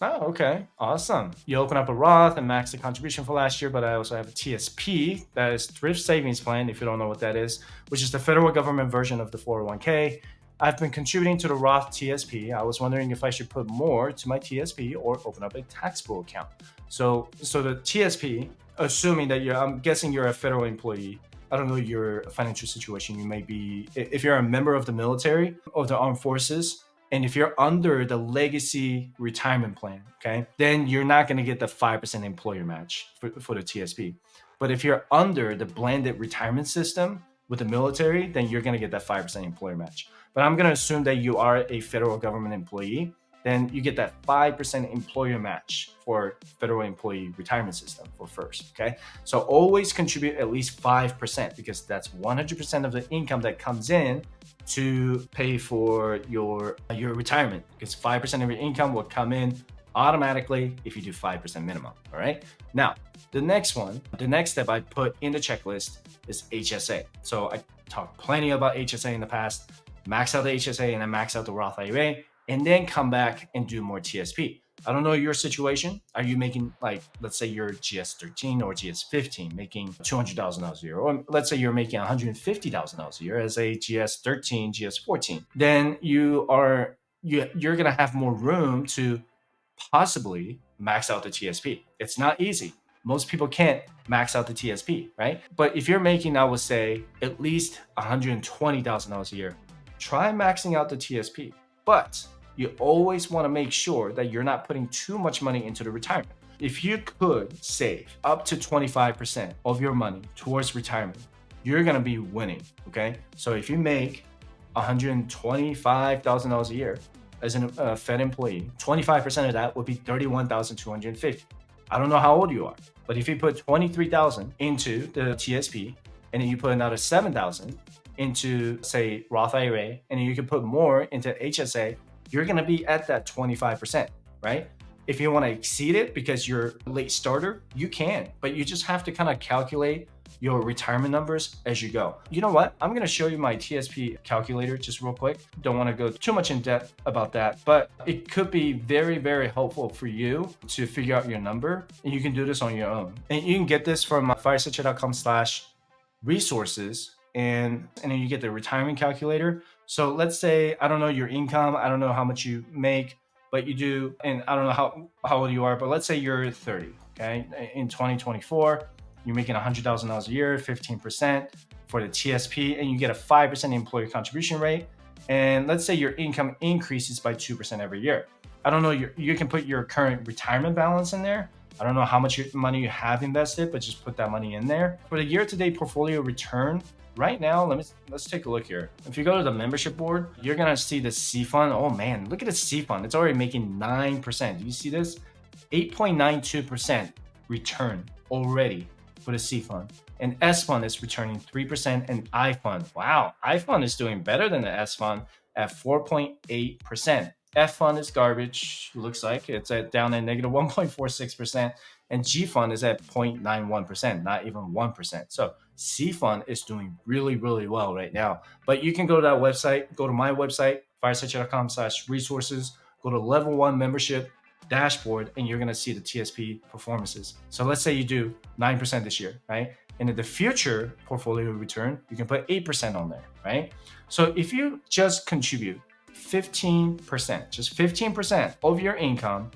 Oh, okay. Awesome. You open up a Roth and max the contribution for last year, but I also have a TSP, that is Thrift Savings Plan, if you don't know what that is, which is the federal government version of the 401k. I've been contributing to the Roth TSP. I was wondering if I should put more to my TSP or open up a taxable account. So the TSP, assuming that I'm guessing you're a federal employee. I don't know your financial situation. You may be, if you're a member of the military or the armed forces, and if you're under the legacy retirement plan, okay, then you're not going to get the 5% employer match for the TSP. But if you're under the blended retirement system with the military, then you're going to get that 5% employer match. But I'm going to assume that you are a federal government employee, then you get that 5% employer match for federal employee retirement system for first, okay? So always contribute at least 5% because that's 100% of the income that comes in to pay for your retirement, because 5% of your income will come in automatically if you do 5% minimum. All right. Now, the next step I put in the checklist is HSA. So I talked plenty about HSA in the past. Max out the HSA and then max out the Roth IRA, and then come back and do more TSP. I don't know your situation. Are you making, like, let's say you're GS13 or GS15, making $200,000 a year, or let's say you're making $150,000 a year as a GS13, GS14, then you're gonna have more room to possibly max out the TSP. It's not easy. Most people can't max out the TSP, right? But if you're making, I would say, at least $120,000 a year, try maxing out the TSP. But you always want to make sure that you're not putting too much money into the retirement. If you could save up to 25% of your money towards retirement, you're going to be winning. Okay. So if you make $125,000 a year as a Fed employee, 25% of that would be $31,250. I don't know how old you are, but if you put 23,000 into the TSP and then you put another 7,000 into, say, Roth IRA, and then you can put more into HSA, you're going to be at that 25%, right? If you want to exceed it because you're a late starter, you can, but you just have to kind of calculate your retirement numbers as you go. You know what? I'm going to show you my TSP calculator just real quick. Don't want to go too much in depth about that, but it could be very, very helpful for you to figure out your number, and you can do this on your own. And you can get this from firesignature.com/resources, and then you get the retirement calculator. So let's say, I don't know your income, I don't know how much you make, but you do, and I don't know how old you are, but let's say you're 30, okay? In 2024, you're making $100,000 a year, 15% for the TSP, and you get a 5% employer contribution rate. And let's say your income increases by 2% every year. I don't know, you can put your current retirement balance in there. I don't know how much money you have invested, but just put that money in there. For the year-to-date portfolio return, right now, let's take a look here. If you go to the membership board, you're gonna see the C fund. Oh man, look at the C fund. It's already making 9%. Do you see this? 8.92% return already for the C fund. And S fund is returning 3%, and I fund, wow, I fund is doing better than the S fund at 4.8%. F fund is garbage. Looks like it's down at negative 1.46%, and G fund is at 0.91%, not even 1%. So C fund is doing really, really well right now. But you can go to that website, go to my website, firesignature.com/resources, go to level 1 membership dashboard, and you're going to see the TSP performances. So let's say you do 9% this year, right? And in the future portfolio return, you can put 8% on there, right? So if you just contribute 15%, just 15% of your income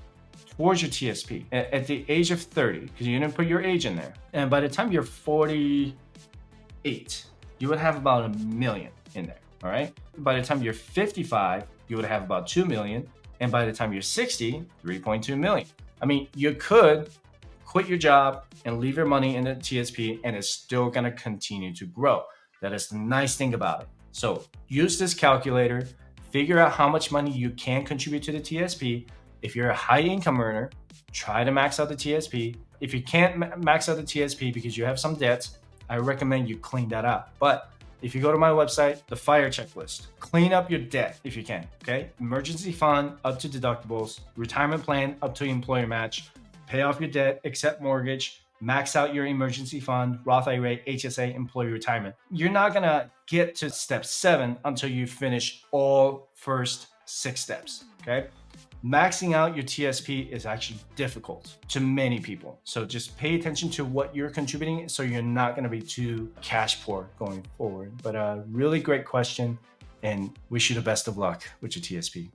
towards your TSP at the age of 30, because you didn't put your age in there, and by the time you're 48, you would have about $1 million in there, all right? By the time you're 55, you would have about $2 million, and by the time you're 60, 3.2 million. I mean, you could quit your job and leave your money in the TSP, and it's still gonna continue to grow. That is the nice thing about it. So use this calculator, figure out how much money you can contribute to the TSP. If you're a high income earner, try to max out the TSP. If you can't max out the TSP because you have some debts, I recommend you clean that up. But if you go to my website, the FIRE checklist, clean up your debt if you can, okay? Emergency fund up to deductibles, retirement plan up to employer match, pay off your debt, accept mortgage, max out your emergency fund, Roth IRA, HSA, employee retirement. You're not gonna get to step 7 until you finish all first 6 steps, okay? maxing out your TSP is actually difficult to many people. So just pay attention to what you're contributing so you're not going to be too cash poor going forward. But a really great question, and wish you the best of luck with your TSP.